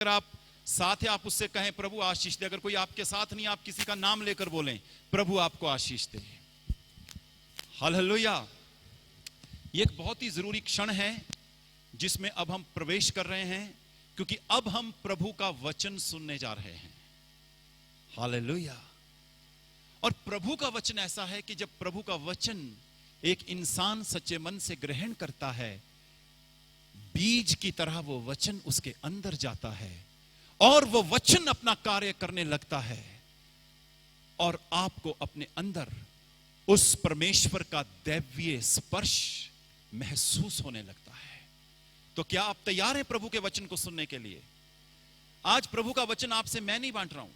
अगर आप साथ है, आप उससे कहें प्रभु आशीष दे। अगर कोई आपके साथ नहीं, आप किसी का नाम लेकर बोलें प्रभु आपको आशीष दे। हालेलुया। ये एक बहुत ही जरूरी क्षण है जिसमें अब हम प्रवेश कर रहे हैं, क्योंकि अब हम प्रभु का वचन सुनने जा रहे हैं। हालेलुया। और प्रभु का वचन ऐसा है कि जब प्रभु का वचन एक इंसान सच्चे मन से ग्रहण करता है, बीज की तरह वो वचन उसके अंदर जाता है और वो वचन अपना कार्य करने लगता है और आपको अपने अंदर उस परमेश्वर का दैवीय स्पर्श महसूस होने लगता है। तो क्या आप तैयार हैं प्रभु के वचन को सुनने के लिए? आज प्रभु का वचन आपसे मैं नहीं बांट रहा हूं,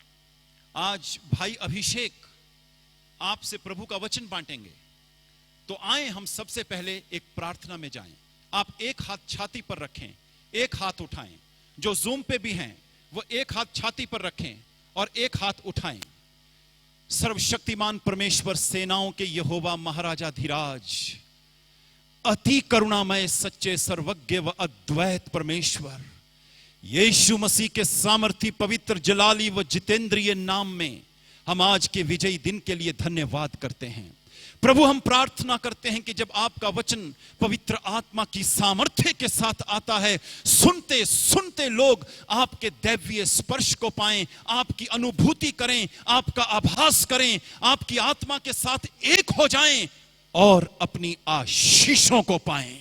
आज भाई अभिषेक आपसे प्रभु का वचन बांटेंगे। तो आए हम सबसे पहले एक प्रार्थना में जाएं। आप एक हाथ छाती पर रखें, एक हाथ उठाएं। जो जूम पे भी हैं वो एक हाथ छाती पर रखें और एक हाथ उठाएं। सर्वशक्तिमान परमेश्वर, सेनाओं के यहोवा, महाराजा धीराज, अति करुणामय, सच्चे, सर्वज्ञ व अद्वैत परमेश्वर, यीशु मसीह के सामर्थी, पवित्र, जलाली व जितेंद्रिय नाम में हम आज के विजयी दिन के लिए धन्यवाद करते हैं। प्रभु, हम प्रार्थना करते हैं कि जब आपका वचन पवित्र आत्मा की सामर्थ्य के साथ आता है, सुनते सुनते लोग आपके दैवीय स्पर्श को पाएं, आपकी अनुभूति करें, आपका आभास करें, आपकी आत्मा के साथ एक हो जाएं और अपनी आशीषों को पाएं।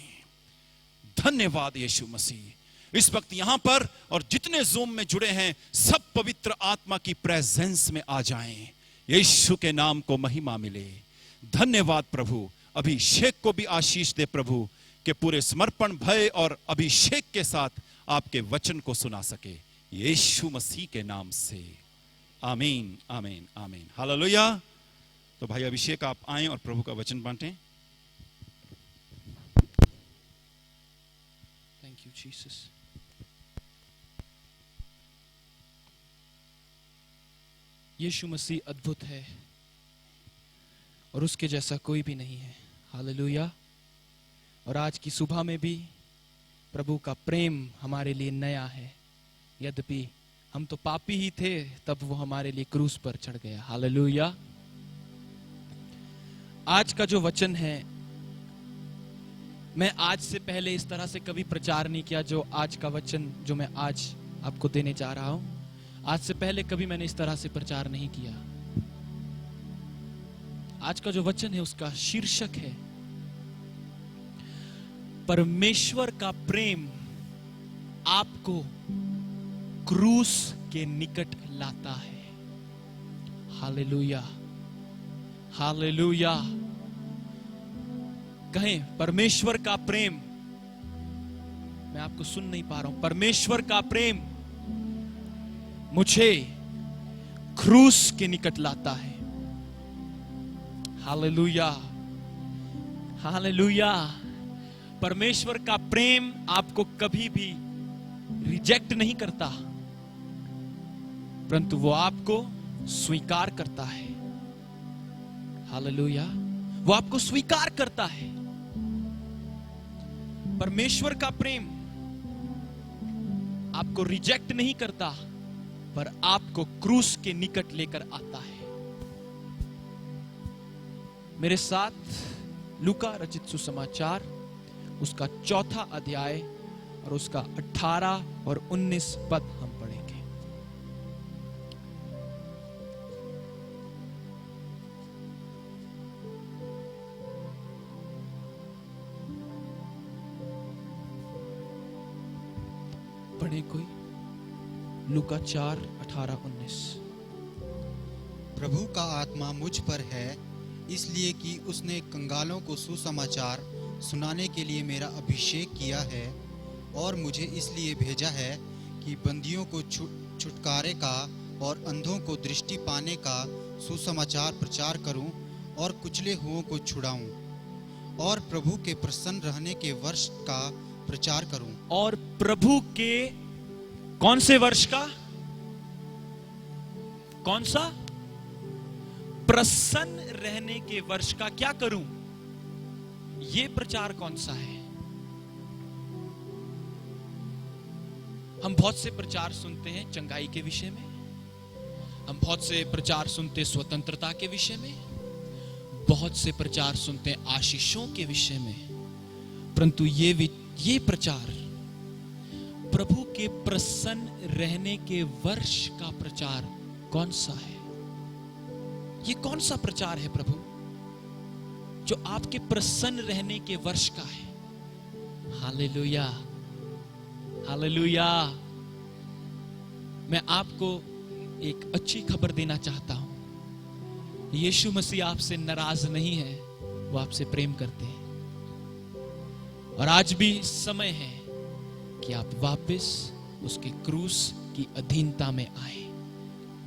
धन्यवाद यीशु मसीह। इस वक्त यहां पर और जितने जूम में जुड़े हैं सब पवित्र आत्मा की प्रेजेंस में आ जाएं। यीशु के नाम को महिमा मिले। धन्यवाद प्रभु। अभिषेक को भी आशीष दे प्रभु, के पूरे समर्पण, भय और अभिषेक के साथ आपके वचन को सुना सके, यीशु मसीह के नाम से। आमीन, आमीन, आमीन। हालेलुया। तो भाई अभिषेक आप आएं और प्रभु का वचन बांटें। Thank you Jesus. यीशु मसीह अद्भुत है और उसके जैसा कोई भी नहीं है। हालेलुया। और आज की सुबह में भी प्रभु का प्रेम हमारे लिए नया है। यद्यपि हम तो पापी ही थे, तब वो हमारे लिए क्रूस पर चढ़ गया। हालेलुया। आज का जो वचन है, मैं आज से पहले इस तरह से कभी प्रचार नहीं किया जो आज का वचन जो मैं आज आपको देने जा रहा हूं। आज से पहले कभी मैंने इस तरह से प्रचार नहीं किया। आज का जो वचन है उसका शीर्षक है परमेश्वर का प्रेम आपको क्रूस के निकट लाता है। Hallelujah, hallelujah. कहें परमेश्वर का प्रेम। मैं आपको सुन नहीं पा रहा हूं। परमेश्वर का प्रेम मुझे क्रूस के निकट लाता है। Hallelujah, hallelujah. परमेश्वर का प्रेम आपको कभी भी रिजेक्ट नहीं करता, परंतु वो आपको स्वीकार करता है। हालेलुया। वो आपको स्वीकार करता है। परमेश्वर का प्रेम आपको रिजेक्ट नहीं करता, पर आपको क्रूस के निकट लेकर आता है। मेरे साथ लूका रचित सुसमाचार उसका 4 अध्याय और उसका 18 और 19 पद हम पढ़ेंगे। पढ़े कोई? लूका 4, 18, 19। प्रभु का आत्मा मुझ पर है, इसलिए कि उसने कंगालों को सुसमाचार सुनाने के लिए मेरा अभिषेक किया है, और मुझे इसलिए भेजा है कि बंदियों को छुटकारे का और अंधों को दृष्टि पाने का सुसमाचार प्रचार करूं, और कुचले हुओं को छुड़ाऊं, और प्रभु के प्रसन्न रहने के वर्ष का प्रचार करूं। और प्रभु के कौन से वर्ष का? कौन सा? प्रसन्न रहने के वर्ष का क्या करूं? ये प्रचार कौन सा है? हम बहुत से प्रचार सुनते हैं चंगाई के विषय में, हम बहुत से प्रचार सुनते हैं स्वतंत्रता के विषय में, बहुत से प्रचार सुनते हैं आशीषों के विषय में, परंतु ये प्रचार प्रभु के प्रसन्न रहने के वर्ष का प्रचार कौन सा है? ये कौन सा प्रचार है प्रभु जो आपके प्रसन्न रहने के वर्ष का है? Hallelujah, hallelujah. मैं आपको एक अच्छी खबर देना चाहता हूं। यीशु मसीह आपसे नाराज नहीं है, वो आपसे प्रेम करते हैं। और आज भी समय है कि आप वापस उसके क्रूस की अधीनता में आए।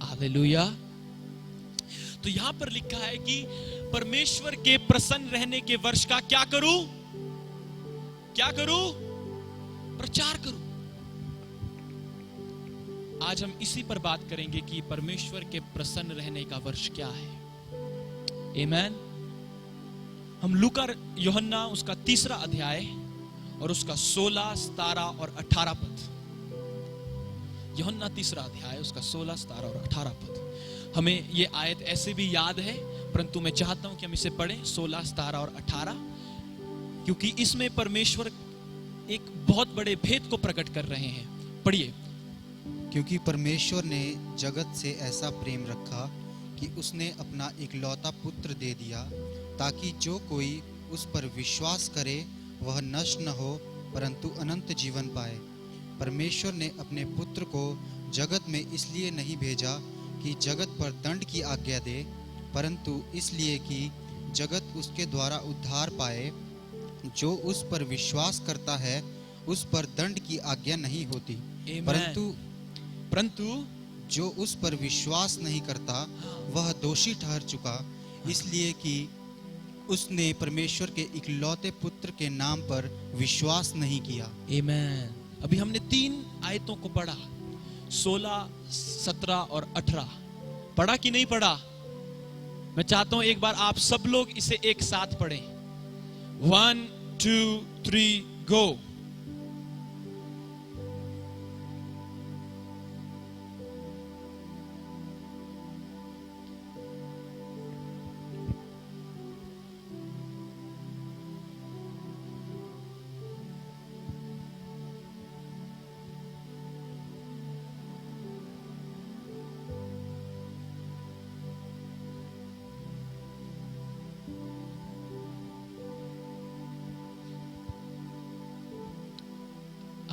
हालेलुया। तो यहां पर लिखा है कि परमेश्वर के प्रसन्न रहने के वर्ष का क्या करूं? क्या करूं? प्रचार करूं। आज हम इसी पर बात करेंगे कि परमेश्वर के प्रसन्न रहने का वर्ष क्या है। आमीन। हम लूका यूहन्ना उसका 3 अध्याय और उसका 16, 17 और 18 पद। यूहन्ना 3 अध्याय उसका 16, 17 और 18 पद। हमें ये आयत ऐसे भी याद है, परंतु मैं चाहता हूं कि हम इसे पढ़ें 16, 17 और 18, क्योंकि इसमें परमेश्वर एक बहुत बड़े भेद को प्रकट कर रहे हैं। पढ़िए। क्योंकि परमेश्वर ने जगत से ऐसा प्रेम रखा कि उसने अपना इकलौता पुत्र दे दिया, ताकि जो कोई उस पर विश्वास करे वह नष्ट न हो परंतु अनंत जीवन पाए। परमेश्वर ने अपने पुत्र को जगत में इसलिए नहीं भेजा कि जगत पर दंड की आज्ञा दे, परंतु इसलिए कि जगत उसके द्वारा उद्धार पाए। जो उस पर विश्वास करता है उस पर दंड की आज्ञा नहीं होती, परंतु जो उस पर विश्वास नहीं करता वह दोषी ठहर चुका, इसलिए कि उसने परमेश्वर के इकलौते पुत्र के नाम पर विश्वास नहीं किया। आमीन। अभी हमने 3 आयतों को पढ़ा, 16, 17 और 18। पढ़ा कि नहीं पढ़ा? मैं चाहता हूं एक बार आप सब लोग इसे एक साथ पढ़ें। 1, 2, 3 गो।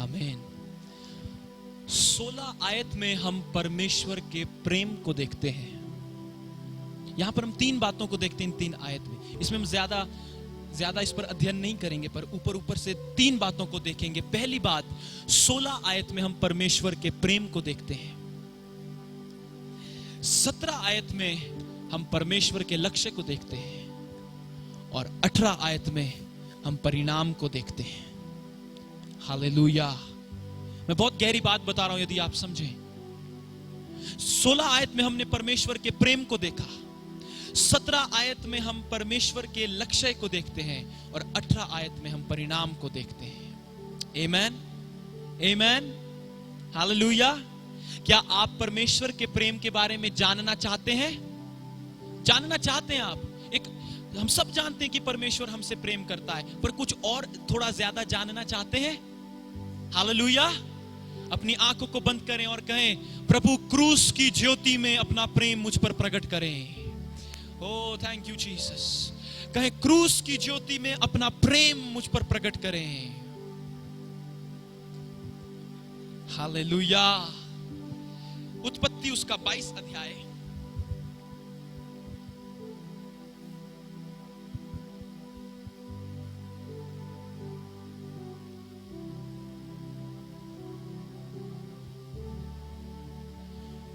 आमीन। 16 आयत में हम परमेश्वर के प्रेम को देखते हैं। यहां पर हम 3 बातों को देखते हैं इन 3 आयत में। इसमें हम ज्यादा इस पर अध्ययन नहीं करेंगे, पर ऊपर से 3 बातों को देखेंगे। पहली बात, 16 आयत में हम परमेश्वर के प्रेम को देखते हैं। 17 आयत में हम परमेश्वर के लक्ष्य को देखते हैं, और 18 आयत में हम परिणाम को देखते हैं। हालेलुया। मैं बहुत गहरी बात बता रहा हूं, यदि आप समझें। 16 आयत में हमने परमेश्वर के प्रेम को देखा, 17 आयत में हम परमेश्वर के लक्ष्य को देखते हैं, और 18 आयत में हम परिणाम को देखते हैं। आमीन, आमीन, हालेलुया। क्या आप परमेश्वर के प्रेम के बारे में जानना चाहते हैं? जानना चाहते हैं आप? हम सब जानते हैं कि परमेश्वर हमसे प्रेम करता है, पर कुछ और थोड़ा ज्यादा जानना चाहते हैं? हालेलुया। अपनी आंखों को बंद करें और कहें, प्रभु क्रूस की ज्योति में अपना प्रेम मुझ पर प्रकट करें। ओ थैंक यू जीसस। कहें, क्रूस की ज्योति में अपना प्रेम मुझ पर प्रकट करें। हालेलुया। उत्पत्ति उसका 22 अध्याय,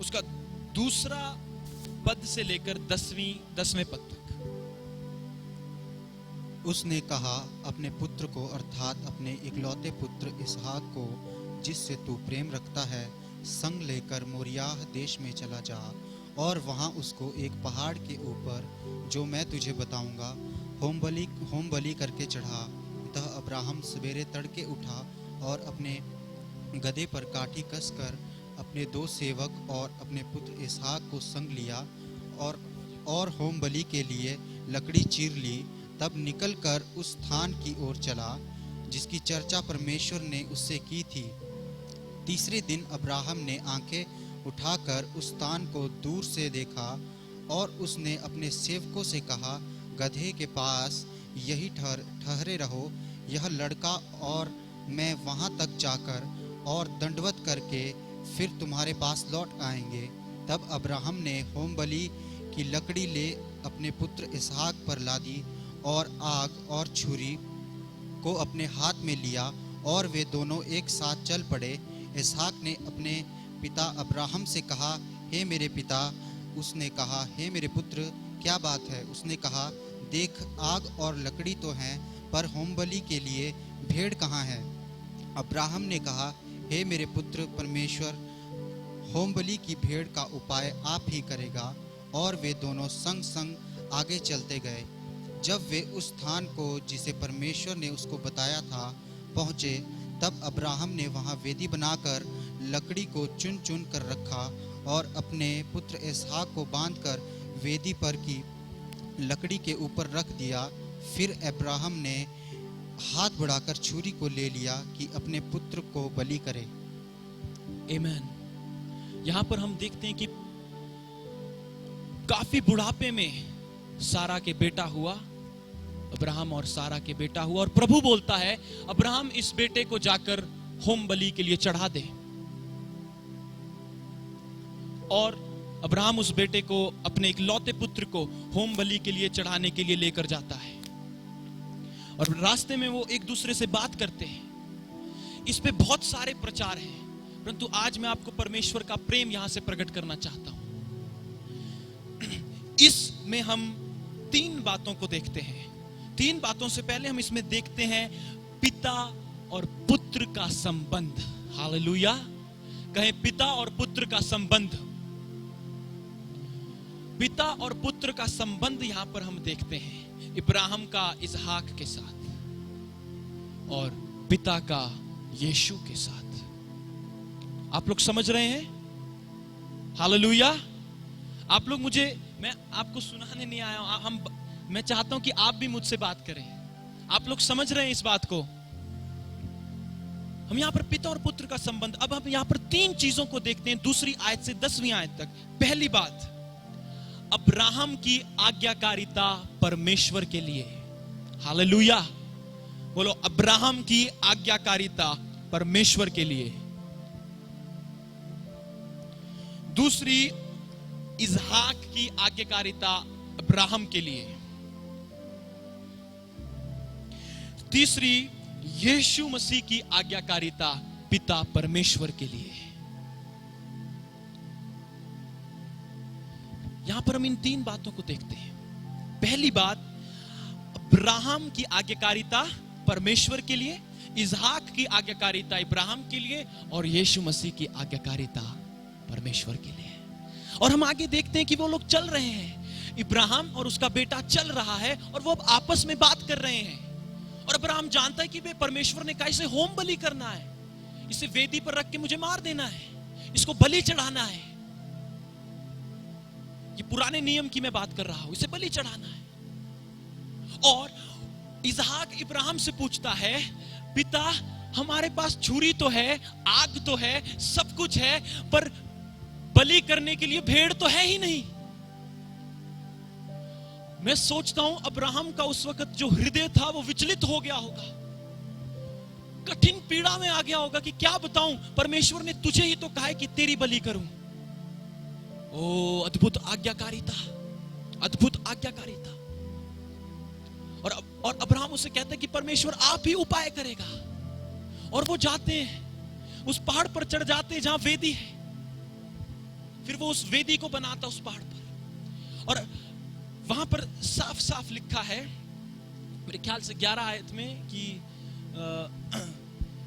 उसका 2 पद से लेकर 10वें पद तक। उसने कहा, अपने पुत्र को अर्थात अपने इकलौते पुत्र इसहाक को, जिससे तू प्रेम रखता है, संग लेकर मोरियाह देश में चला जा, और वहां उसको एक पहाड़ के ऊपर, जो मैं तुझे बताऊंगा, होम बलि करके चढ़ा। तब अब्राहम सवेरे तड़के उठा और अपने गदहे पर काठी कसकर अपने 2 सेवक और अपने पुत्र इसहाक को संग लिया और होम बलि के लिए लकड़ी चीर ली। तब निकलकर उस स्थान की ओर चला जिसकी चर्चा परमेश्वर ने उससे की थी। तीसरे दिन अब्राहम ने आंखें उठाकर उस स्थान को दूर से देखा और उसने अपने सेवकों से कहा, गदहे के पास यही ठहरे रहो, यह लड़का और मैं वहां तक जाकर और दंडवत करके फिर तुम्हारे पास लौट आएंगे। तब अब्राहम ने होम बलि की लकड़ी ले अपने पुत्र इसहाक पर लादी और आग और छुरी को अपने हाथ में लिया और वे दोनों एक साथ चल पड़े। इसहाक ने अपने पिता अब्राहम से कहा, हे मेरे पिता। उसने कहा, हे मेरे पुत्र, क्या बात है? उसने कहा, देख, आग और लकड़ी तो हैं, पर होम बलि के लिए भेड़ कहाँ है? अब्राहम ने कहा, हे मेरे पुत्र, परमेश्वर होम बलि की भेड़ का उपाय आप ही करेगा। और वे दोनों संग संग आगे चलते गए। जब वे उस स्थान को जिसे परमेश्वर ने उसको बताया था पहुँचे, तब अब्राहम ने वहाँ वेदी बनाकर लकड़ी को चुन चुन कर रखा और अपने पुत्र इसहाक को बांधकर वेदी पर की लकड़ी के ऊपर रख दिया। फिर अब्राहम ने हाथ बढ़ाकर छुरी को ले लिया कि अपने पुत्र को बलि करे। आमीन। यहाँ पर हम देखते हैं कि काफी बुढ़ापे में सारा के बेटा हुआ, अब्राहम और सारा के बेटा हुआ, और प्रभु बोलता है, अब्राहम इस बेटे को जाकर होम बलि के लिए चढ़ा दे। और अब्राहम उस बेटे को, अपने इकलौते पुत्र को होम बलि के लिए चढ़ाने के लिए लेकर जाता है। और रास्ते में वो एक दूसरे से बात करते हैं। इस पे बहुत सारे प्रचार हैं, परंतु आज मैं आपको परमेश्वर का प्रेम यहां से प्रकट करना चाहता हूं। इसमें हम 3 बातों को देखते हैं। 3 बातों से पहले हम इसमें देखते हैं पिता और पुत्र का संबंध। हालेलुया। कहें, पिता और पुत्र का संबंध। पिता और पुत्र का संबंध यहां पर हम देखते हैं, इब्राहिम का इसहाक के साथ और पिता का यीशु के साथ। आप लोग समझ रहे हैं? हालेलुया। आप लोग मैं आपको सुनाने नहीं आया हूं, मैं चाहता हूं कि आप भी मुझसे बात करें। आप लोग समझ रहे हैं इस बात को? हम यहां पर पिता और पुत्र का संबंध। अब हम यहां पर 3 चीजों को देखते हैं, 2 आयत से 10वीं आयत तक। पहली बात, अब्राहम की आज्ञाकारिता परमेश्वर के लिए। हालेलुया। बोलो, अब्राहम की आज्ञाकारिता परमेश्वर के लिए। दूसरी, इसहाक की आज्ञाकारिता अब्राहम के लिए। तीसरी, यीशु मसीह की आज्ञाकारिता पिता परमेश्वर के लिए। यहां पर हम इन 3 बातों को देखते हैं। पहली बात, अब्राहम की आज्ञाकारिता परमेश्वर के लिए, इसहाक की आज्ञाकारिता इब्राहिम के लिए, और यीशु मसीह की आज्ञाकारिता परमेश्वर के लिए। और हम आगे देखते हैं कि वो लोग चल रहे हैं, इब्राहिम और उसका बेटा चल रहा है, और वो अब आपस में बात कर रहे हैं। और अब्राहम जानता है कि वे परमेश्वर ने कहा इसे होम बलि करना है, इसे वेदी पर रख के मुझे मार देना है, इसको बलि चढ़ाना है। ये पुराने नियम की मैं बात कर रहा हूं, इसे बलि चढ़ाना है। और इसहाक इब्राहिम से पूछता है, पिता, हमारे पास छुरी तो है, आग तो है, सब कुछ है, पर बलि करने के लिए भेड़ तो है ही नहीं। मैं सोचता हूं अब्राहम का उस वक्त जो हृदय था वो विचलित हो गया होगा, कठिन पीड़ा में आ गया होगा कि क्या बताऊं, परमेश्वर ने तुझे ही तो कहा है कि तेरी बलि करूं। ओ अद्भुत आज्ञाकारिता, अद्भुत आज्ञाकारिता। और अब्राहम उसे कहता है कि परमेश्वर आप ही उपाय करेगा। और वो जाते हैं, उस पहाड़ पर चढ़ जाते हैं जहां वेदी है। फिर वो उस वेदी को बनाता उस पहाड़ पर, और वहां पर साफ साफ लिखा है, मेरे ख्याल से 11 आयत में कि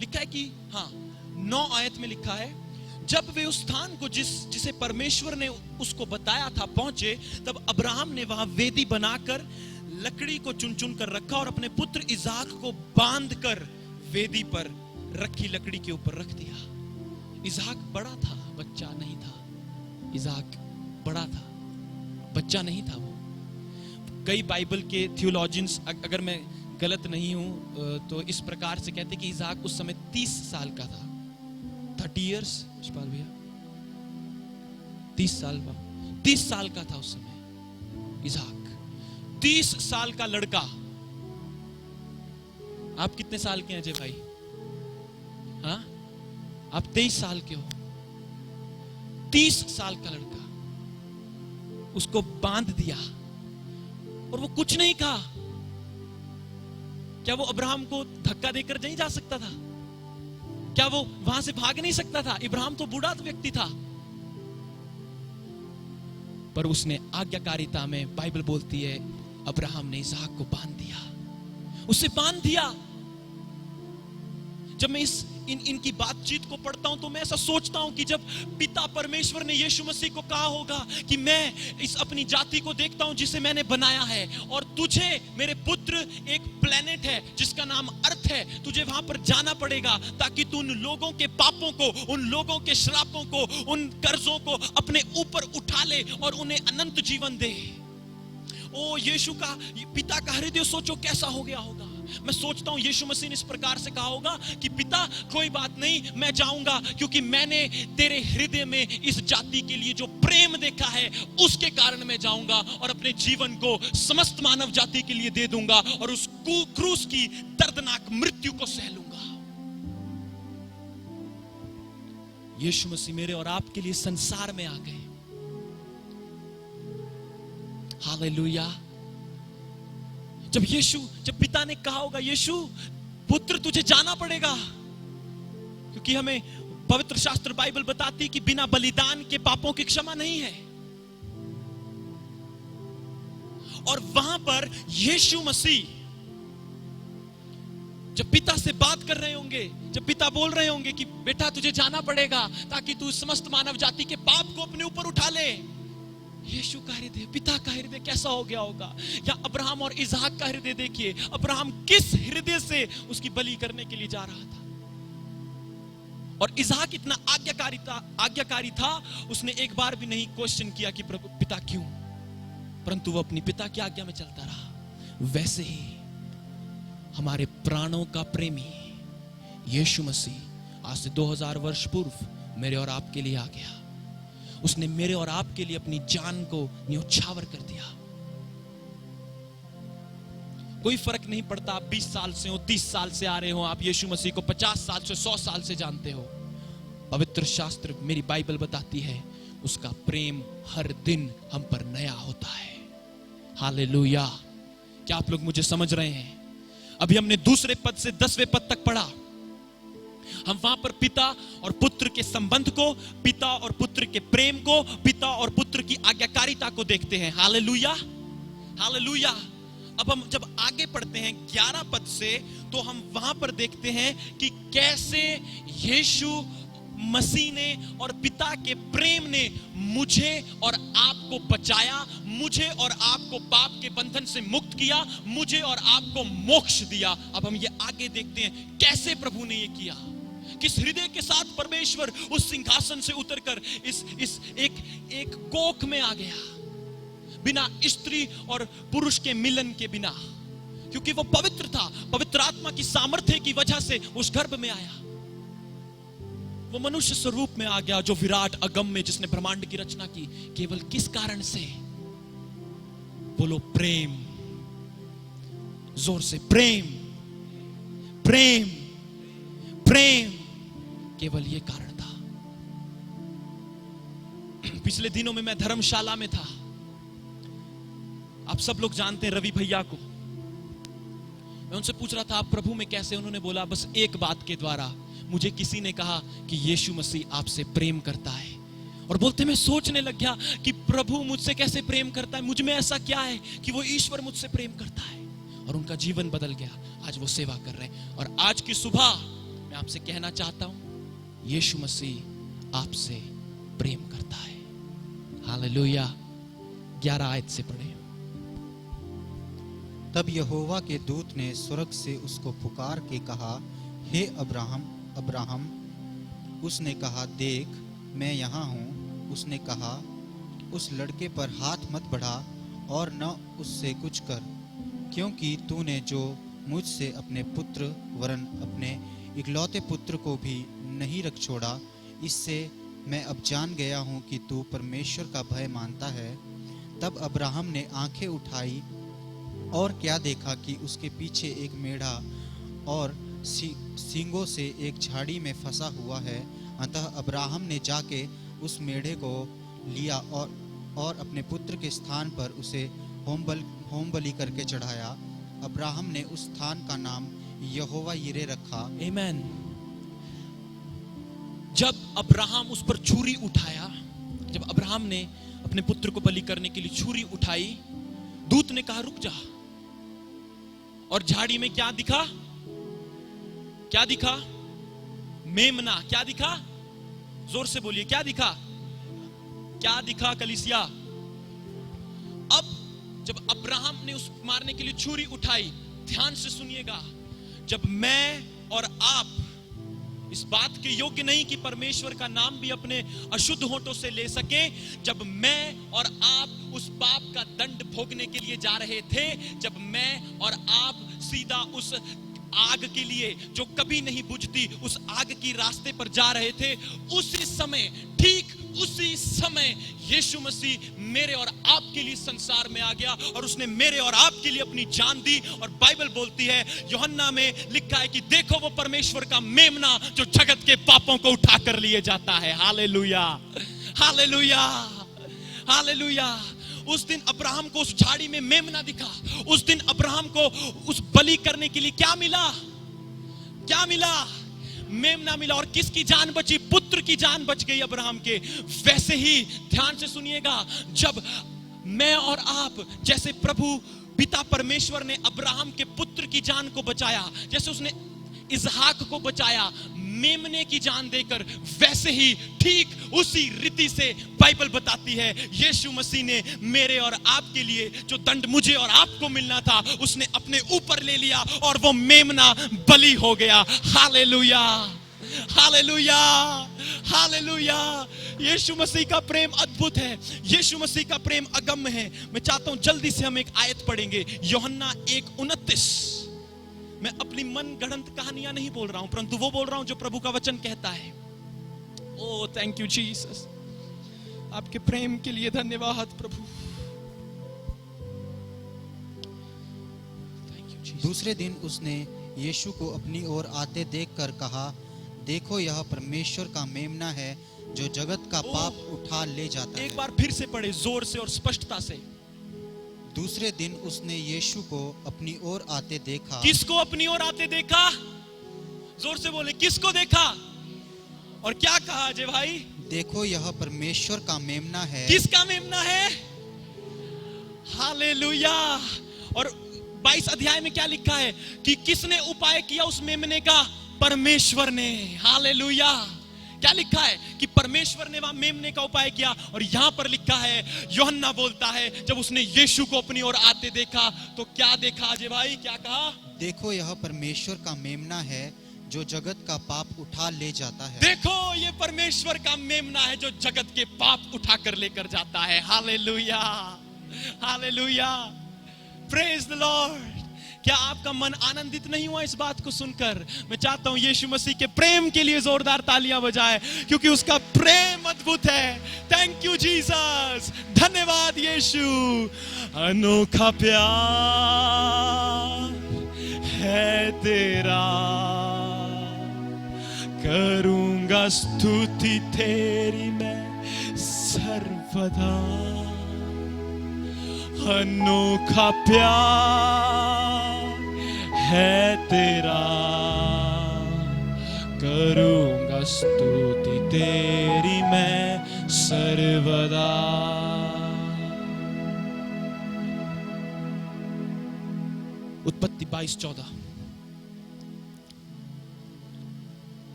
लिखा है कि 9 आयत में लिखा है, जब वे उस स्थान को जिसे परमेश्वर ने उसको बताया था पहुंचे, तब अब्राहम ने वहां वेदी बनाकर लकड़ी को चुन चुन कर रखा और अपने पुत्र इसहाक को बांध कर वेदी पर रखी लकड़ी के ऊपर रख दिया। इसहाक बड़ा था, बच्चा नहीं था। इसहाक बड़ा था, बच्चा नहीं था वो। कई बाइबल के थियोलॉजियंस, अगर मैं गलत नहीं हूं तो इस प्रकार से कहते कि इसहाक उस समय 30 साल का था। 30 इयर्स यशपाल भैया, 30 साल का, 30 साल का था उस समय इसहाक। 30 साल का लड़का। आप कितने साल के हैं अजय भाई? हाँ, आप 23 साल के हो। 30 साल का लड़का, उसको बांध दिया और वो कुछ नहीं कहा। क्या वो अब्राहम को धक्का देकर नहीं जा सकता था? क्या वो वहां से भाग नहीं सकता था? इब्राहिम तो बूढ़ा व्यक्ति था। पर उसने आज्ञाकारिता में, बाइबल बोलती है, अब्राहम ने इसहाक को बांध दिया, उसे बांध दिया। जब मैं इनकी बातचीत को पढ़ता हूं तो मैं ऐसा सोचता हूं कि जब पिता परमेश्वर ने यीशु मसीह को कहा होगा कि मैं इस अपनी जाति को देखता हूं जिसे मैंने बनाया है, और तुझे मेरे पुत्र, एक प्लेनेट है जिसका नाम अर्थ है, तुझे वहां पर जाना पड़ेगा ताकि तू उन लोगों के पापों को, उन लोगों के श्रापों को, उन कर्जों को अपने ऊपर उठा ले और उन्हें अनंत जीवन दे। ओ यीशु का पिता का हृदय सोचो कैसा हो गया होगा। मैं सोचता हूं यीशु मसीह ने इस प्रकार से कहा होगा कि पिता कोई बात नहीं, मैं जाऊंगा क्योंकि मैंने तेरे हृदय में इस जाति के लिए जो प्रेम देखा है उसके कारण मैं जाऊंगा और अपने जीवन को समस्त मानव जाति के लिए दे दूंगा और उस क्रूस की दर्दनाक मृत्यु को सह लूंगा। यीशु मसीह मेरे और आपके लिए संसार में आ गए। हालेलुया। जब पिता ने कहा होगा, यीशु पुत्र तुझे जाना पड़ेगा, क्योंकि हमें पवित्र शास्त्र बाइबल बताती कि बिना बलिदान के पापों की क्षमा नहीं है। और वहां पर यीशु मसीह जब पिता से बात कर रहे होंगे, जब पिता बोल रहे होंगे कि बेटा तुझे जाना पड़ेगा ताकि तू समस्त मानव जाति के पाप को अपने ऊपर उठा ले, यीशु का हृदय, पिता का हृदय कैसा हो गया होगा। या अब्राहम और इसहाक का हृदय देखिए, अब्राहम किस हृदय से उसकी बलि करने के लिए जा रहा था, और इसहाक इतना आज्ञाकारी था, उसने एक बार भी नहीं क्वेश्चन किया कि प्रभु पिता क्यों, परंतु वो अपनी पिता की आज्ञा में चलता रहा। वैसे ही हमारे प्राणों का प्रेमी यीशु मसीह आज से 2000 वर्ष पूर्व मेरे और आपके लिए आ गया। उसने मेरे और आपके लिए अपनी जान को न्योछावर कर दिया। कोई फर्क नहीं पड़ता आप 20 साल से हो, 30 साल से आ रहे हो, आप यीशु मसीह को 50 साल से, 100 साल से जानते हो। पवित्र शास्त्र, मेरी बाइबल बताती है, उसका प्रेम हर दिन हम पर नया होता है। हालेलुया। क्या आप लोग मुझे समझ रहे हैं? अभी हमने दूसरे पद से 10वें पद तक पढ़ा। हम वहां पर पिता और पुत्र के संबंध को, पिता और पुत्र के प्रेम को, पिता और पुत्र की आज्ञाकारिता को देखते हैं। Hallelujah, hallelujah. अब हम जब आगे पढ़ते हैं 11 पद से, तो हम वहां पर देखते हैं कि कैसे यीशु मसीह ने और पिता के प्रेम ने मुझे और आपको बचाया, मुझे और आपको पाप के बंधन से मुक्त किया, मुझे और आपको मोक्ष दिया। अब हम ये आगे देखते हैं कैसे प्रभु ने ये किया, किस हृदय के साथ परमेश्वर उस सिंहासन से उतरकर इस एक कोख में आ गया, बिना स्त्री और पुरुष के मिलन के बिना, क्योंकि वो पवित्र था। पवित्र आत्मा की सामर्थ्य की वजह से उस गर्भ में आया। वो मनुष्य स्वरूप में आ गया, जो विराट अगम्य, जिसने ब्रह्मांड की रचना की। केवल किस कारण से? बोलो प्रेम, जोर से, प्रेम, प्रेम, प्रेम। केवल ये कारण था। पिछले दिनों में मैं धर्मशाला में था। आप सब लोग जानते हैं रवि भैया को। मैं उनसे पूछ रहा था आप प्रभु में कैसे? उन्होंने बोला बस एक बात के द्वारा, मुझे किसी ने कहा कि यीशु मसीह आपसे प्रेम करता है। और बोलते मैं सोचने लग गया कि प्रभु मुझसे कैसे प्रेम करता है, मुझ में ऐसा क्या है कि वो ईश्वर मुझसे प्रेम करता है। और उनका जीवन बदल गया, आज वो सेवा कर रहे हैं। और आज की सुबह मैं आपसे कहना चाहता हूं, यीशु मसीह आपसे प्रेम करता है। हालेलुया। 11 आयत से पढ़े। तब यहोवा के दूत ने स्वर्ग से उसको पुकार के कहा, हे अब्राहम। अब्राहम। उसने कहा, देख मैं यहाँ हूँ। उसने कहा, उस लड़के पर हाथ मत बढ़ा और न उससे कुछ कर, क्योंकि तूने जो मुझसे अपने पुत्र वरन अपने इकलौते पुत्र को भी नहीं रख छोड़ा, इससे मैं अब जान गया हूँ कि तू परमेश्वर का भय मानता है। तब अब्राहम ने आंखें उठाई और क्या देखा कि उसके पीछे एक मेढ़ा और सींगों से एक झाड़ी में फंसा हुआ है। अतः अब्राहम ने जाके उस मेढ़े को लिया और अपने पुत्र के स्थान पर उसे होम बलि करके चढ़ाया। अब्राहम ने उस स्थान का नाम यहोवा यिरे रखा। आमीन। जब अब्राहम उस पर छुरी उठाया, जब अब्राहम ने अपने पुत्र को बलि करने के लिए छुरी उठाई, दूत ने कहा रुक जा। और झाड़ी में क्या दिखा? क्या दिखा? मेमना। क्या दिखा? जोर से बोलिए, क्या दिखा? क्या दिखा कलीसिया? अब जब अब्राहम ने उस मारने के लिए छुरी उठाई, ध्यान से सुनिएगा, जब मैं और आप इस बात के योग्य नहीं कि परमेश्वर का नाम भी अपने अशुद्ध होठों से ले सके, जब मैं और आप उस पाप का दंड भोगने के लिए जा रहे थे, जब मैं और आप सीधा उस आग के लिए जो कभी नहीं बुझती, उस आग की रास्ते पर जा रहे थे, उसी समय, ठीक उसी समय यीशु मसीह मेरे और आपके लिए संसार में आ गया और उसने मेरे और आपके लिए अपनी जान दी। और बाइबल बोलती है, यूहन्ना में लिखा है कि देखो वो परमेश्वर का मेमना जो जगत के पापों को उठा कर लिए जाता है। Hallelujah, hallelujah, hallelujah. उस दिन अब्राहम को उस झाड़ी में मेमना दिखा। उस दिन अब्राहम को उस बलि करने के लिए क्या मिला? क्या मिला? मेमना मिला। और किसकी जान बची? पुत्र की जान बच गई अब्राहम के। वैसे ही ध्यान से सुनिएगा, जब मैं और आप, जैसे प्रभु पिता परमेश्वर ने अब्राहम के पुत्र की जान को बचाया, जैसे उसने इसहाक को बचाया मेमने की जान देकर, वैसे ही ठीक उसी रीति से बाइबल बताती है यीशु मसीह ने मेरे और आपके लिए जो दंड मुझे और आपको मिलना था, उसने अपने ऊपर ले लिया और वो मेमना बलि हो गया। Hallelujah, hallelujah, hallelujah. यीशु मसीह का प्रेम अद्भुत है। यीशु मसीह का प्रेम अगम्य है। मैं चाहता हूं जल्दी से हम एक आयत पढ़ेंगे, यूहन्ना 1:29। मैं अपनी मन गढ़ंत कहानियां नहीं बोल रहा हूं, परंतु वो बोल रहा हूं जो प्रभु का वचन कहता है। ओ थैंक यू जीसस, आपके प्रेम के लिए धन्यवाद प्रभु। Thank you Jesus. दूसरे दिन उसने यीशु को अपनी ओर आते देखकर कहा, देखो यह परमेश्वर का मेमना है जो जगत का पाप उठा ले जाता है। एक बार फिर से पढ़े जोर से और स्पष्टता से। दूसरे दिन उसने यीशु को अपनी ओर आते देखा। किसको अपनी ओर आते देखा? जोर से बोले, किसको देखा? और क्या कहा अजय भाई? देखो यह परमेश्वर का मेमना है। किसका मेमना है? हालेलुया। और 22 अध्याय में क्या लिखा है कि किसने उपाय किया उस मेमने का? परमेश्वर ने। हालेलुया। क्या लिखा है कि परमेश्वर ने वहां मेमने का उपाय किया। और यहां पर लिखा है, यूहन्ना बोलता है, जब उसने यीशु को अपनी ओर आते देखा तो क्या देखा अजय भाई? क्या कहा? देखो यह परमेश्वर का मेमना है जो जगत का पाप उठा ले जाता है। देखो ये परमेश्वर का मेमना है जो जगत के पाप उठा कर लेकर जाता है। Hallelujah, hallelujah, praise the Lord. क्या आपका मन आनंदित नहीं हुआ इस बात को सुनकर? मैं चाहता हूं यीशु मसीह के प्रेम के लिए जोरदार तालियां बजाएं, क्योंकि उसका प्रेम अद्भुत है। थैंक यू जीसस, धन्यवाद यीशु। अनोखा प्यार है तेरा, करूंगा स्तुति तेरी मैं सर्वदा। अनोखा प्यार है तेरा, करूंगा स्तुति तेरी मैं सर्वदा। उत्पत्ति 22:14।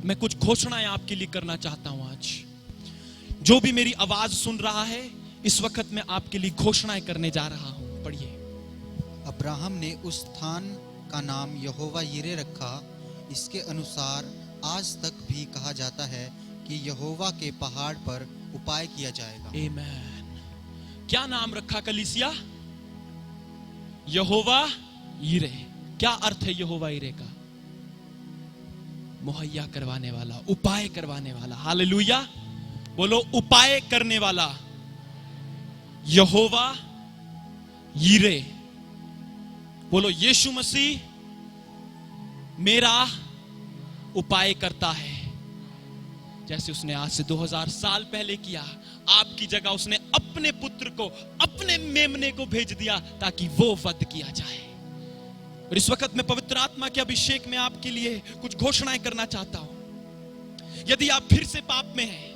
मैं कुछ घोषणाएं आपके लिए करना चाहता हूं आज। जो भी मेरी आवाज सुन रहा है, इस वक्त मैं आपके लिए घोषणाएं करने जा रहा हूं। पढ़िए। अब्राहम ने उस स्थान का नाम यहोवा यिरे रखा, इसके अनुसार आज तक भी कहा जाता है कि यहोवा के पहाड़ पर उपाय किया जाएगा। आमेन। क्या नाम रखा कलीसिया? यहोवा यीरे। क्या अर्थ है यहोवा यीरे का? मुहैया करवाने वाला, उपाय करवाने वाला। हालेलुया। बोलो उपाय करने वाला। यहोवा यीरे। बोलो यीशु मसीह मेरा उपाय करता है। जैसे उसने आज से 2000 साल पहले किया, आपकी जगह उसने अपने पुत्र को, अपने मेमने को भेज दिया ताकि वो वध किया जाए। और इस वक्त मैं पवित्र आत्मा के अभिषेक में आपके लिए कुछ घोषणाएं करना चाहता हूं। यदि आप फिर से पाप में हैं,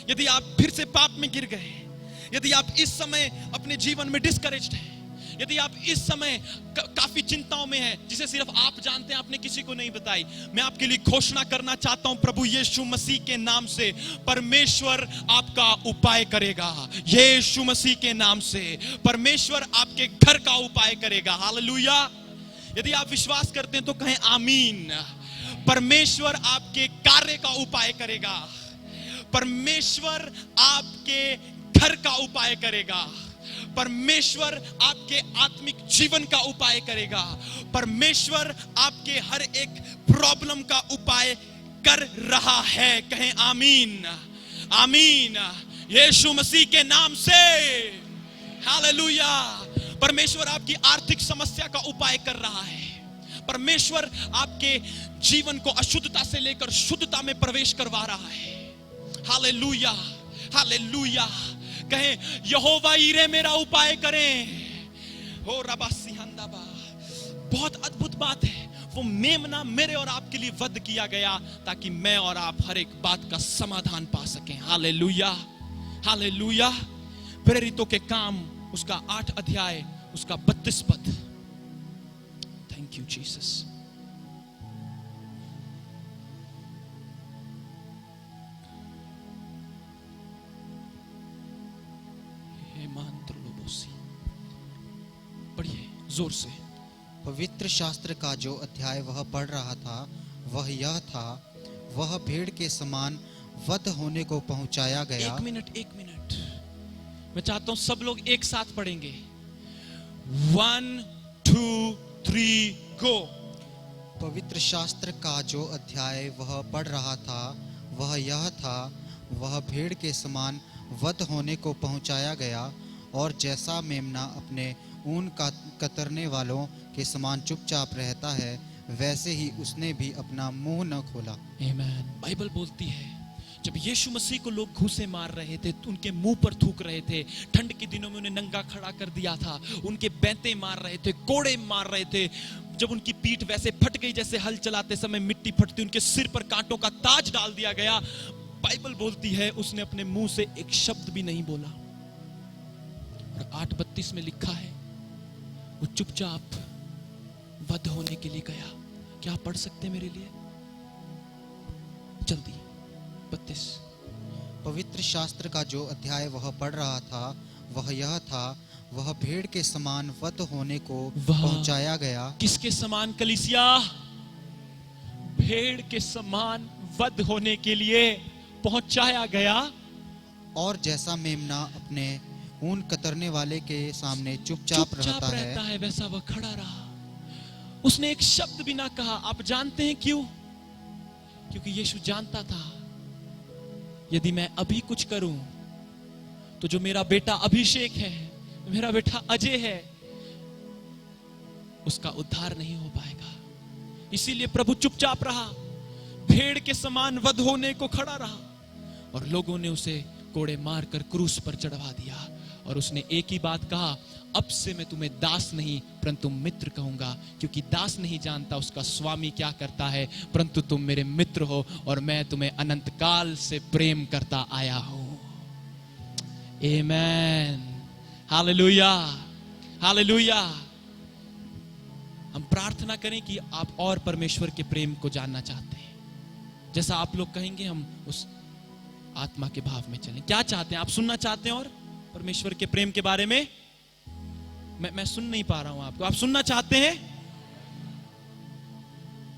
यदि आप फिर से पाप में गिर गए, यदि आप इस समय अपने जीवन में डिस्करेज्ड हैं, यदि आप इस समय काफी चिंताओं में हैं जिसे सिर्फ आप जानते हैं, आपने किसी को नहीं बताई, मैं आपके लिए घोषणा करना चाहता हूं प्रभु यीशु मसीह के नाम से परमेश्वर आपका उपाय करेगा। यीशु मसीह के नाम से परमेश्वर आपके घर का उपाय करेगा। हालेलुया। यदि आप विश्वास करते हैं तो कहें आमीन। परमेश्वर आपके कार्य का उपाय करेगा। परमेश्वर आपके घर का उपाय करेगा। परमेश्वर आपके आत्मिक जीवन का उपाय करेगा। परमेश्वर आपके हर एक प्रॉब्लम का उपाय कर रहा है। कहें आमीन, आमीन। यीशु मसीह के नाम से हालेलुया। परमेश्वर आपकी आर्थिक समस्या का उपाय कर रहा है। परमेश्वर आपके जीवन को अशुद्धता से लेकर शुद्धता में प्रवेश करवा रहा है। Hallelujah, hallelujah. कहें यहोवा यीरे मेरा उपाय करें। हो रबा सिहंदाबा। बहुत अद्भुत बात है, वो मेमना मेरे और आपके लिए वध किया गया ताकि मैं और आप हर एक बात का समाधान पा सकें। Hallelujah, hallelujah. प्रेरितों के काम उसका 8 अध्याय उसका 32 पद। Thank you Jesus. पढ़िए जोर से। पवित्र शास्त्र का जो अध्याय वह पढ़ रहा था वह यह था, वह भेड़ के समान वध होने को पहुंचाया गया। एक मिनट मैं चाहता हूं सब लोग एक साथ पढ़ेंगे। 1 2 3 गो। पवित्र शास्त्र का जो अध्याय वह पढ़ रहा था वह यह था, वह भेड़ के समान वध होने को पहुंचाया गया, और जैसा मेमना अपने ऊन का कतरने वालों के समान चुपचाप रहता है, वैसे ही उसने भी अपना मुंह न खोला। आमीन। बाइबल बोलती है जब यीशु मसीह को लोग घूंसे मार रहे थे, उनके मुंह पर थूक रहे थे, ठंड के दिनों में उन्हें नंगा खड़ा कर दिया था, उनके बैंते मार रहे थे, कोड़े मार रहे थे, जब उनकी पीठ वैसे फट गई जैसे हल चलाते समय मिट्टी फटती, उनके सिर पर कांटों का ताज डाल दिया गया, बाइबल बोलती है उसने अपने मुंह से एक शब्द भी नहीं बोला। और 8:32 में लिखा है वो चुपचाप वध होने के लिए गया। क्या आप पढ़ सकते हैं मेरे लिए जल्दी? 32। पवित्र शास्त्र का जो अध्याय वह पढ़ रहा था वह यह था, वह भेड़ के समान वध होने को पहुंचाया गया। किसके समान कलीसिया? भेड़ के समान वध होने के लिए पहुंचाया गया। और जैसा मेमना अपने ऊन कतरने वाले के सामने चुपचाप रहता है, वैसा वह खड़ा रहा। उसने एक शब्द भी ना कहा। आप जानते हैं क्यों? क्योंकि यीशु जानता था यदि मैं अभी कुछ करूं तो जो मेरा बेटा अभिषेक है, मेरा बेटा अजय है, उसका उद्धार नहीं हो पाएगा। इसीलिए प्रभु चुपचाप रहा, भेड़ के समान वध होने को खड़ा रहा, और लोगों ने उसे कोड़े मारकर क्रूस पर चढ़वा दिया। और उसने एक ही बात कहा, अब से मैं तुम्हें दास नहीं परंतु मित्र कहूंगा, क्योंकि दास नहीं जानता उसका स्वामी क्या करता है, परंतु तुम मेरे मित्र हो और मैं तुम्हें अनंत काल से प्रेम करता आया हूं। आमेन, हालेलुया, हालेलुया। हम प्रार्थना करें कि आप और परमेश्वर के प्रेम को जानना चाहते हैं। जैसा आप लोग कहेंगे हम उस आत्मा के भाव में चलें। क्या चाहते हैं आप? सुनना चाहते हैं और परमेश्वर के प्रेम के बारे में? मैं सुन नहीं पा रहा हूं आपको। आप सुनना चाहते हैं?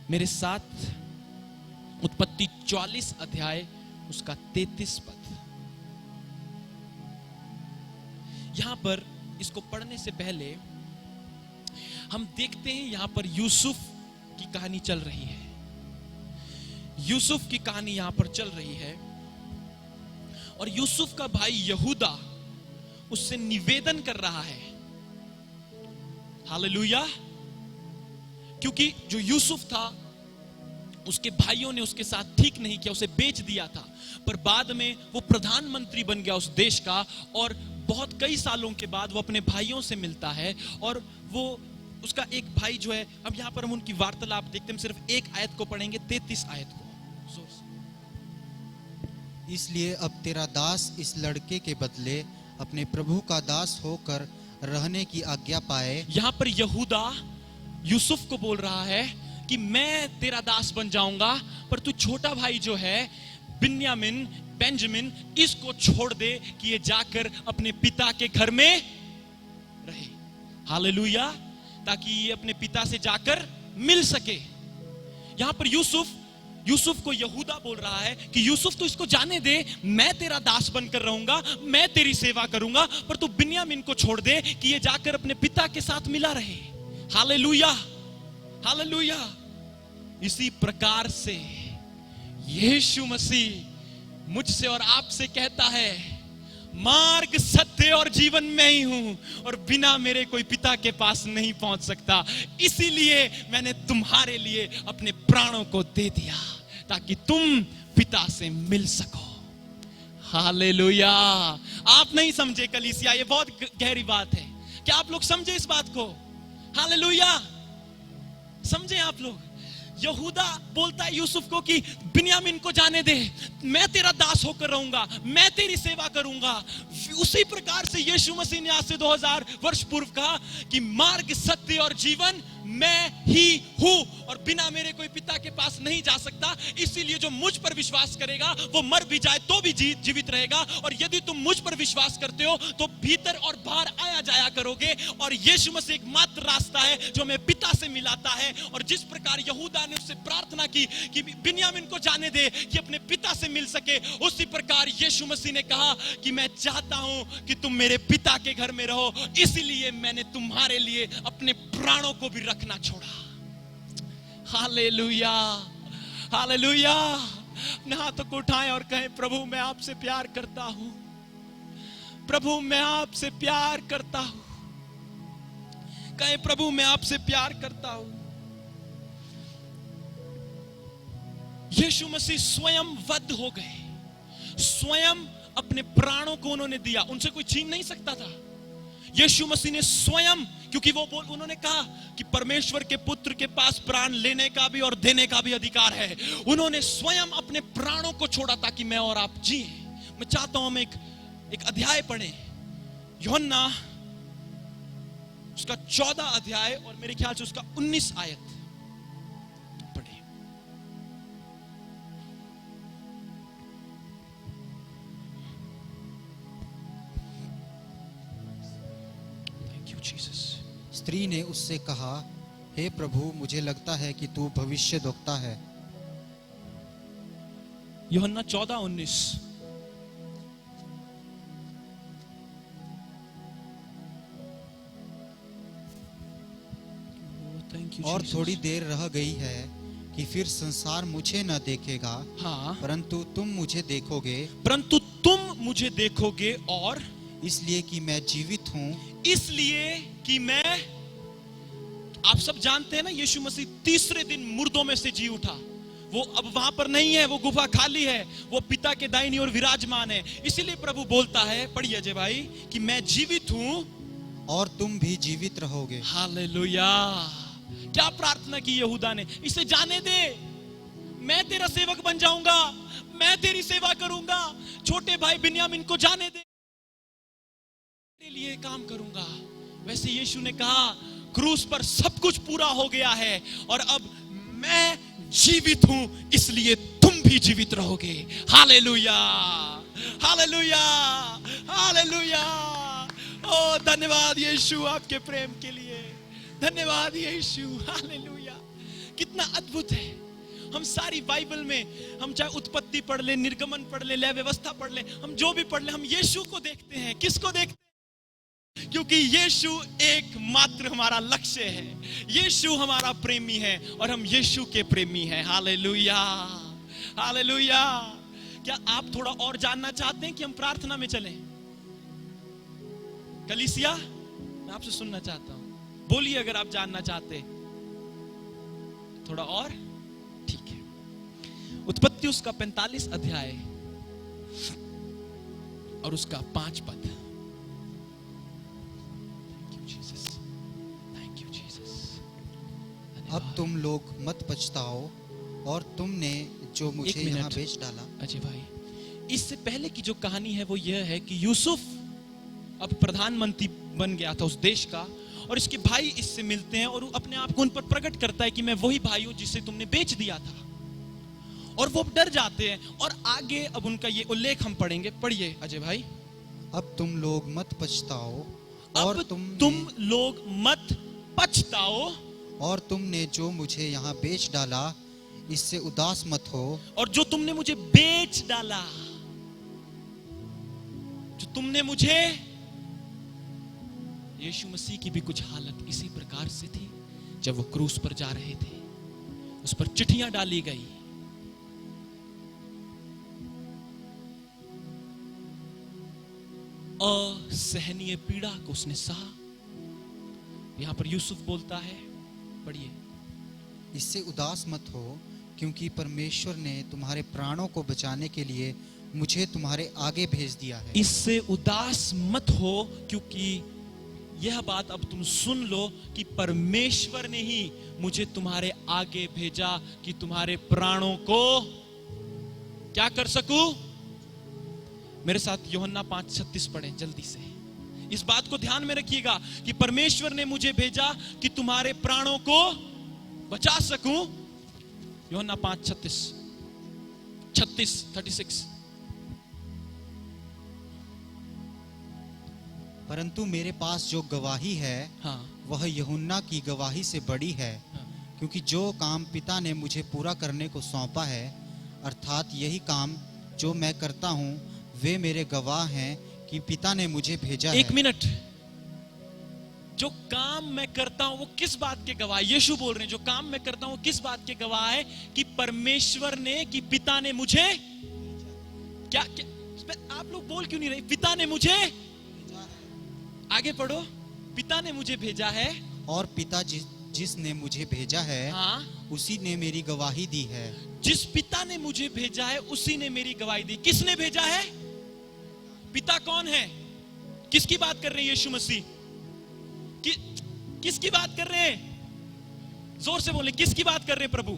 मेरे साथ उत्पत्ति 44 अध्याय उसका 33 पद। यहां पर इसको पढ़ने से पहले हम देखते हैं यहां पर यूसुफ की कहानी चल रही है। यूसुफ की कहानी यहां पर चल रही है और यूसुफ का भाई यहूदा उससे निवेदन कर रहा है, हालेलुया, क्योंकि जो यूसुफ था उसके भाइयों ने उसके साथ ठीक नहीं किया, उसे बेच दिया था, पर बाद में वो प्रधानमंत्री बन गया उस देश का और बहुत कई सालों के बाद वो अपने भाइयों से मिलता है और वो उसका एक भाई जो है, अब यहां पर हम उनकी वार्तालाप देखते हैं, सिर्फ एक आयत को पढ़ेंगे, 33 आयत को। इसलिए अब तेरा दास इस लड़के के बदले अपने प्रभु का दास होकर रहने की आज्ञा पाए। यहां पर यहूदा यूसुफ को बोल रहा है कि मैं तेरा दास बन जाऊंगा, पर तू छोटा भाई जो है बेंजामिन इसको छोड़ दे कि ये जाकर अपने पिता के घर में रहे, हालेलुया, ताकि ये अपने पिता से जाकर मिल सके। यहां पर यूसुफ को यहूदा बोल रहा है कि यूसुफ तू इसको जाने दे, मैं तेरा दास बनकर रहूंगा, मैं तेरी सेवा करूंगा, पर तू बिन्यामीन को छोड़ दे कि ये जाकर अपने पिता के साथ मिला रहे, हालेलुया, हालेलुया। इसी प्रकार से यीशु मसीह मुझसे और आपसे कहता है, मार्ग, सत्य और जीवन में ही हूं और बिना मेरे कोई पिता के पास नहीं पहुंच सकता, इसीलिए मैंने तुम्हारे लिए अपने प्राणों को दे दिया ताकि तुम पिता से मिल सको, हालेलुया। आप नहीं समझे कलीसिया, ये बहुत गहरी बात है। क्या आप लोग समझे इस बात को? हालेलुया, समझे आप लोग? यहूदा बोलता है यूसुफ को कि बिन्यामीन को जाने दे, मैं तेरा दास होकर रहूंगा, मैं तेरी सेवा करूंगा। उसी प्रकार से यीशु मसीह ने आज से 2000 वर्ष पूर्व कहा कि मार्ग, सत्य और जीवन मैं ही हूं और बिना मेरे कोई पिता के पास नहीं जा सकता, इसीलिए जो मुझ पर विश्वास करेगा वो मर भी जाए तो भी जीवित रहेगा। और यदि तुम मुझ पर विश्वास करते हो तो भीतर और बाहर आया जाया करोगे, और यीशु मसीह एकमात्र रास्ता है जो हमें पिता से मिलाता है। और जिस प्रकार यहूदा ने उससे प्रार्थना की कि बिन्यामीन को जाने दे कि अपने पिता से मिल सके, उसी प्रकार यीशु मसीह ने कहा कि मैं चाहता हूं कि तुम मेरे पिता के घर में रहो, इसलिए मैंने तुम्हारे लिए अपने प्राणों को भी रखना छोड़ा, हालेलुया, हालेलुया। अपने हाथों को उठाएं और कहें, प्रभु मैं आपसे प्यार करता हूं, प्रभु मैं आपसे प्यार करता हूं, कहें प्रभु मैं आपसे प्यार करता हूं। यीशु मसीह स्वयं वध हो गए, स्वयं अपने प्राणों को उन्होंने दिया, उनसे कोई छीन नहीं सकता था। यीशु मसीह ने स्वयं, क्योंकि उन्होंने कहा कि परमेश्वर के पुत्र के पास प्राण लेने का भी और देने का भी अधिकार है, उन्होंने स्वयं अपने प्राणों को छोड़ा ताकि मैं और आप जिए। मैं चाहता हूं हम एक अध्याय पढ़ें, यूहन्ना उसका 14 अध्याय और मेरे ख्याल से उसका 19 आयत पढ़ें। स्त्री ने उससे कहा, हे प्रभु, मुझे लगता है कि तू भविष्यद्वक्ता है। यूहन्ना 14:19। और थोड़ी देर रह गई है कि फिर संसार मुझे न देखेगा, हाँ, परंतु तुम मुझे देखोगे, परंतु तुम मुझे देखोगे, और इसलिए कि मैं जीवित हूं, इसलिए कि मैं, आप सब जानते हैं ना, यीशु मसीह तीसरे दिन मुर्दों में से जी उठा। वो अब वहां पर नहीं है, वो गुफा खाली है, वो पिता के दाहिनी ओर विराजमान है। इसीलिए प्रभु बोलता है, पढ़िए अजय भाई, कि मैं जीवित हूं और तुम भी जीवित रहोगे। हालेलुया। क्या प्रार्थना की यहूदा ने, इसे जाने दे, मैं तेरा सेवक बन जाऊंगा, मैं तेरी सेवा करूंगा, छोटे भाई बिन्यामीन को जाने दे, तेरे लिए काम करूंगा। वैसे यीशु ने कहा, क्रूस पर सब कुछ पूरा हो गया है और अब मैं जीवित हूं, इसलिए तुम भी जीवित रहोगे। Hallelujah, hallelujah, hallelujah. ओ धन्यवाद यीशु आपके प्रेम के लिए, धन्यवाद यीशु, हालेलुया। कितना अद्भुत है। हम सारी बाइबल में, हम चाहे उत्पत्ति पढ़ ले, निर्गमन पढ़ ले, लय व्यवस्था पढ़ ले, हम जो भी पढ़ ले, हम यीशु को देखते हैं। किसको देखते हैं? क्योंकि यीशु एकमात्र हमारा लक्ष्य है। यीशु हमारा प्रेमी है और हम यीशु के प्रेमी हैं। Hallelujah, hallelujah. क्या आप थोड़ा और जानना चाहते हैं कि हम प्रार्थना में चलें? कलीसिया, मैं आपसे सुनना चाहता हूं, बोलिए अगर आप जानना चाहते। थोड़ा और, ठीक है। उत्पत्ति उसका 45 अध्याय और उसका 5 पद। Thank you Jesus. अब तुम लोग मत पछताओ और तुमने जो मुझे यहाँ बेच डाला। अजय भाई, इससे पहले की जो कहानी है वो यह है कि यूसुफ अब प्रधानमंत्री बन गया था उस देश का, और इसके भाई इससे मिलते हैं और अपने आप को उन पर प्रकट करता है कि मैं वही भाई हूं जिसे तुमने बेच दिया था। और वो डर जाते हैं और आगे अब उनका ये उल्लेख हम पढ़ेंगे। पढ़िए अजय भाई। अब तुम लोग मत पछताओ और तुम लोग मत पछताओ और तुमने जो मुझे यहाँ बेच डाला इससे उदास मत हो। और जो तुमने मुझे बेच डाला, जो तुमने मुझे, यीशु मसीह की भी कुछ हालत इसी प्रकार से थी। जब वो क्रूस पर जा रहे थे, उस पर चिट्ठियां डाली गई। असहनीय पीड़ा को उसने सहा। यहां पर यूसुफ बोलता है, पढ़िए। इससे उदास मत हो क्योंकि परमेश्वर ने तुम्हारे प्राणों को बचाने के लिए मुझे तुम्हारे आगे भेज दिया है। इससे उदास मत हो क्योंकि यह बात अब तुम सुन लो कि परमेश्वर ने ही मुझे तुम्हारे आगे भेजा कि तुम्हारे प्राणों को क्या कर सकूं। मेरे साथ यूहन्ना 5:36 पढ़ें जल्दी से। इस बात को ध्यान में रखिएगा कि परमेश्वर ने मुझे भेजा कि तुम्हारे प्राणों को बचा सकूं। यूहन्ना 5:36 परंतु मेरे पास जो गवाही है वह यूहन्ना की गवाही से बड़ी है, क्योंकि जो काम पिता ने मुझे पूरा करने को सौंपा है, अर्थात यही काम जो मैं करता हूँ, वे मेरे गवाह हैं कि पिता ने मुझे भेजा है। एक मिनट, जो काम मैं करता हूं वो किस बात के गवाह? यीशु बोल रहे हैं जो काम मैं करता हूं किस बात के गवाह है? कि परमेश्वर ने, कि पिता ने मुझे क्या, आप लोग बोल क्यों नहीं रहे? पिता ने मुझे, आगे पढ़ो। पिता ने मुझे भेजा है और पिता जिसने मुझे भेजा है उसी ने मेरी गवाही दी है। जिस पिता ने मुझे भेजा है उसी ने मेरी गवाही दी। किसने भेजा है? पिता कौन है? किसकी बात कर रहे हैं? यीशु मसीह। किसकी बात कर रहे हैं? जोर से बोले, किसकी बात कर रहे हैं? प्रभु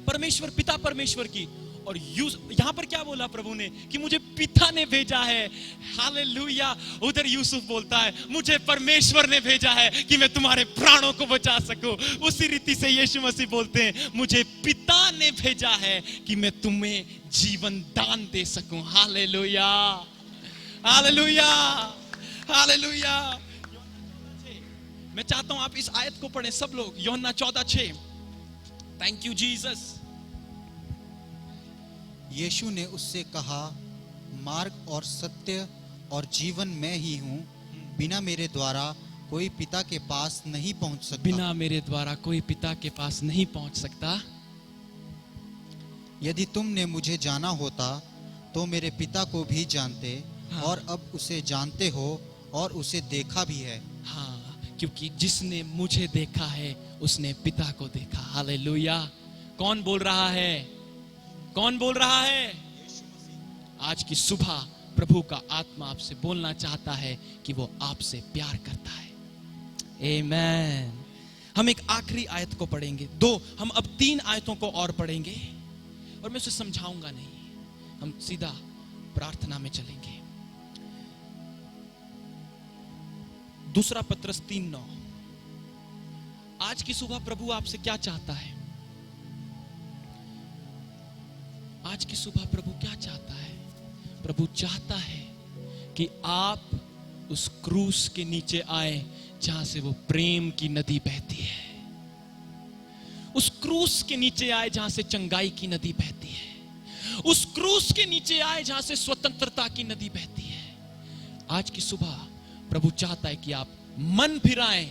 परमेश्वर, पिता परमेश्वर की। और यहां पर क्या बोला प्रभु ने? कि मुझे पिता ने भेजा है। हालेलुया। उधर यूसुफ बोलता है मुझे परमेश्वर ने भेजा है कि मैं तुम्हारे प्राणों को बचा सकूं। उसी रीति से यीशु मसीह बोलते हैं मुझे पिता ने भेजा है कि मैं तुम्हें जीवन दान दे सकूं। Hallelujah, hallelujah, hallelujah. मैं चाहता हूं आप इस आयत को पढ़ें सब लोग। यूहन्ना 14:6। Thank you Jesus. यीशु ने उससे कहा, मार्ग और सत्य और जीवन मैं ही हूँ। बिना मेरे द्वारा कोई पिता के पास नहीं पहुंच सकता। बिना मेरे द्वारा कोई पिता के पास नहीं पहुंच सकता। यदि तुमने मुझे जाना होता तो मेरे पिता को भी जानते, और अब उसे जानते हो और उसे देखा भी है। क्योंकि जिसने मुझे देखा है उसने पिता को देखा। हालेलुया। कौन बोल रहा है? कौन बोल रहा है? आज की सुबह प्रभु का आत्मा आपसे बोलना चाहता है कि वो आपसे प्यार करता है। आमेन। हम एक आखिरी आयत को पढ़ेंगे, हम अब 3 आयतों को और पढ़ेंगे और मैं उसे समझाऊंगा नहीं, हम सीधा प्रार्थना में चलेंगे। 2 पत्रस 3:9। आज की सुबह प्रभु आपसे क्या चाहता है? आज की सुबह प्रभु क्या चाहता है? प्रभु चाहता है कि आप उस क्रूस के नीचे आए जहां से वो प्रेम की नदी बहती है। उस क्रूस के नीचे आए जहां से चंगाई की नदी बहती है, उस क्रूस के नीचे आए जहां से स्वतंत्रता की नदी बहती है। आज की सुबह प्रभु चाहता है कि आप मन फिराएं,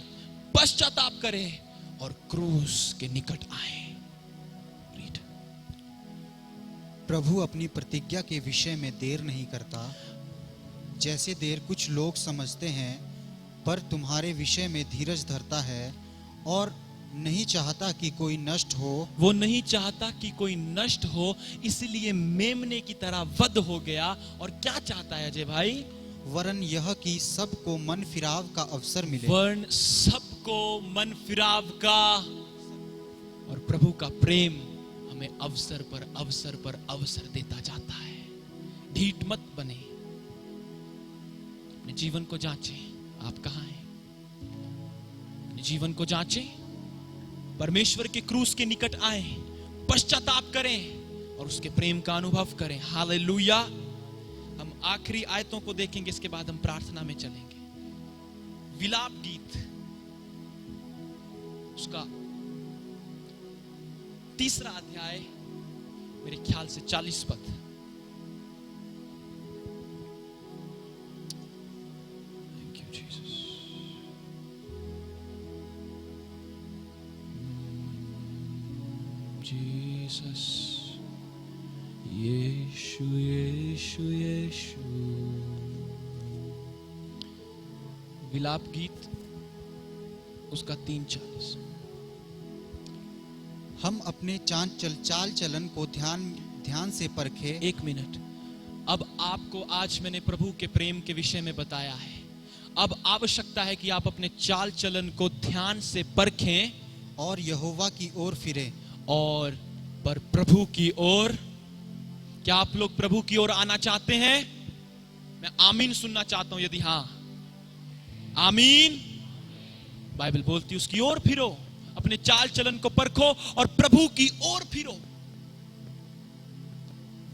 पश्चाताप करें और क्रूस के निकट आए। प्रभु अपनी प्रतिज्ञा के विषय में देर नहीं करता, जैसे देर कुछ लोग समझते हैं, पर तुम्हारे विषय में धीरज धरता है और नहीं चाहता कि कोई नष्ट हो। वो नहीं चाहता कि कोई नष्ट हो, इसलिए मेमने की तरह वध हो गया। और क्या चाहता है अजय भाई? वरन यह कि सबको मन फिराव का अवसर मिले। वरन सबको मन फिराव का, और प्रभु का प्रेम हमें अवसर पर अवसर पर अवसर देता जाता है। ढीठ मत बने, अपने जीवन को जांचें, आप कहां हैं? अपने जीवन को जांचें, परमेश्वर के क्रूस के निकट आए, पश्चाताप करें और उसके प्रेम का अनुभव करें। हालेलुया। हम आखिरी आयतों को देखेंगे, इसके बाद हम प्रार्थना में चलेंगे। विलाप गीत उसका 3रा अध्याय, मेरे ख्याल से 40 पद। Thank you Jesus. जीसस, यीशु यीशु यीशु। विलाप गीत उसका 3:40। हम अपने चाल चलन को ध्यान से परखे। 1 मिनट। अब आपको आज मैंने प्रभु के प्रेम के विषय में बताया है। अब आवश्यकता है कि आप अपने चाल चलन को ध्यान से परखें और यहोवा की ओर फिरे। और पर प्रभु की ओर। क्या आप लोग प्रभु की ओर आना चाहते हैं? मैं आमीन सुनना चाहता हूं। यदि हां, आमीन। बाइबल बोलती है उसकी ओर फिरो, अपने चाल चलन को परखो और प्रभु की ओर फिरो।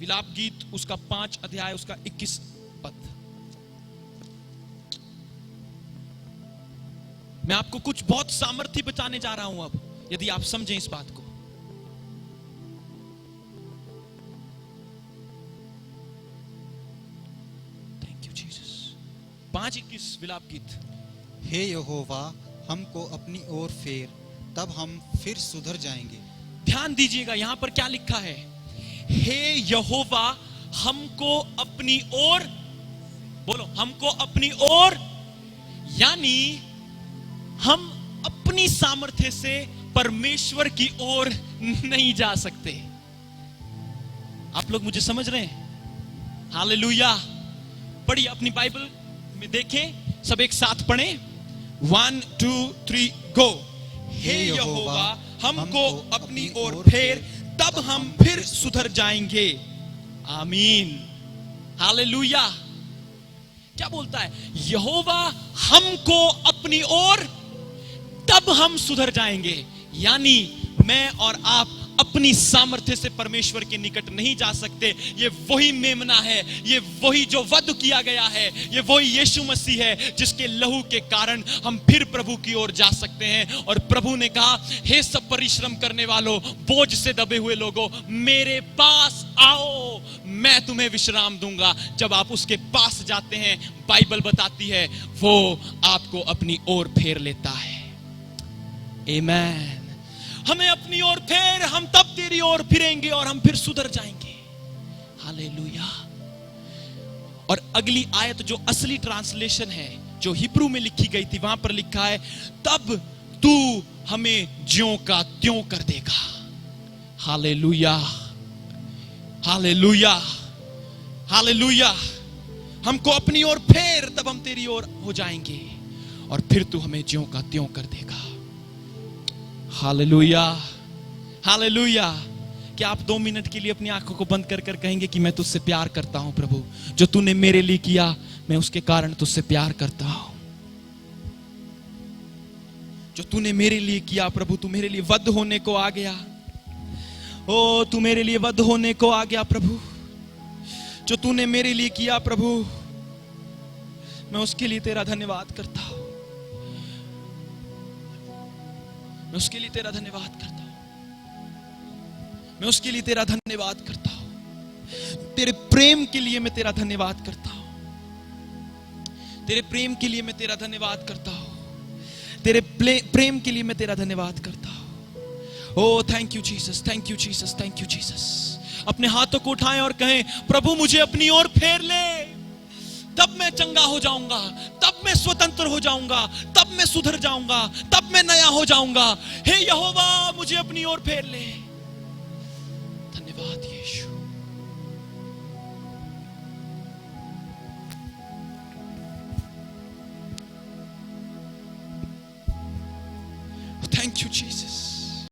विलाप गीत उसका 5 अध्याय उसका 21 पद। मैं आपको कुछ बहुत सामर्थ्य बताने जा रहा हूं अब, यदि आप समझें इस बात को। Thank you Jesus. 5:21 विलाप गीत। हे यहोवा, हमको अपनी ओर फेर, तब हम फिर सुधर जाएंगे। ध्यान दीजिएगा, यहां पर क्या लिखा है? हे यहोवा, हमको अपनी ओर, बोलो, हमको अपनी ओर। यानी हम अपनी सामर्थ्य से परमेश्वर की ओर नहीं जा सकते। आप लोग मुझे समझ रहे हैं? हालेलुया। पढ़िए अपनी बाइबल में, देखें, सब एक साथ पढ़ें। 1 2 3 गो। हे यहोवा, हमको अपनी ओर फेर, तब हम फिर सुधर जाएंगे। आमीन। हालेलुया। क्या बोलता है? यहोवा हमको अपनी ओर, तब हम सुधर जाएंगे। यानी मैं और आप अपनी सामर्थ्य से परमेश्वर के निकट नहीं जा सकते। ये वही मेमना है, ये वही जो वध किया गया है, ये वही यीशु मसीह है जिसके लहू के कारण हम फिर प्रभु की ओर जा सकते हैं। और प्रभु ने कहा, हे सब परिश्रम करने वालों, बोझ से दबे हुए लोगों, मेरे पास आओ, मैं तुम्हें विश्राम दूंगा। जब आप उसके पास जाते हैं, बाइबल बताती है वो आपको अपनी ओर फेर लेता है। आमीन। हमें अपनी ओर फेर, हम तब तेरी ओर फिरेंगे और हम फिर सुधर जाएंगे। हालेलुया। और अगली आयत जो असली ट्रांसलेशन है, जो हिब्रू में लिखी गई थी, वहां पर लिखा है, तब तू हमें ज्यों का त्यों कर देगा। Hallelujah, hallelujah, hallelujah. हमको अपनी ओर फेर, तब हम तेरी ओर हो जाएंगे और फिर तू हमें ज्यों का त्यों कर देगा। Hallelujah, hallelujah. क्या आप 2 मिनट के लिए अपनी आंखों को बंद कर कर कहेंगे कि मैं तुझसे प्यार करता हूं प्रभु, जो तूने मेरे लिए किया, मैं उसके कारण तुझसे प्यार करता हूं। जो तूने मेरे लिए किया प्रभु, तू मेरे लिए वध होने को आ गया। ओ, तू मेरे लिए वध होने को आ गया प्रभु। जो तूने मेरे लिए किया प्रभु, मैं उसके लिए तेरा धन्यवाद करता हूं। मैं उसके लिए तेरा धन्यवाद करता हूं। मैं उसके लिए तेरा धन्यवाद करता हूं। तेरे प्रेम के लिए मैं तेरा धन्यवाद करता हूं। तेरे प्रेम के लिए मैं तेरा धन्यवाद करता हूं। तेरे प्रेम के लिए मैं तेरा धन्यवाद करता हूं। ओ thank you Jesus, thank you Jesus, thank you Jesus. अपने हाथों को उठाएं और कहें, प्रभु मुझे अपनी ओर फेर ले, तब मैं चंगा हो जाऊंगा, तब मैं स्वतंत्र हो जाऊंगा, तब मैं सुधर जाऊंगा, तब मैं नया हो जाऊंगा। हे यहोवा मुझे अपनी ओर फेर ले। धन्यवाद यीशु। Thank you Jesus.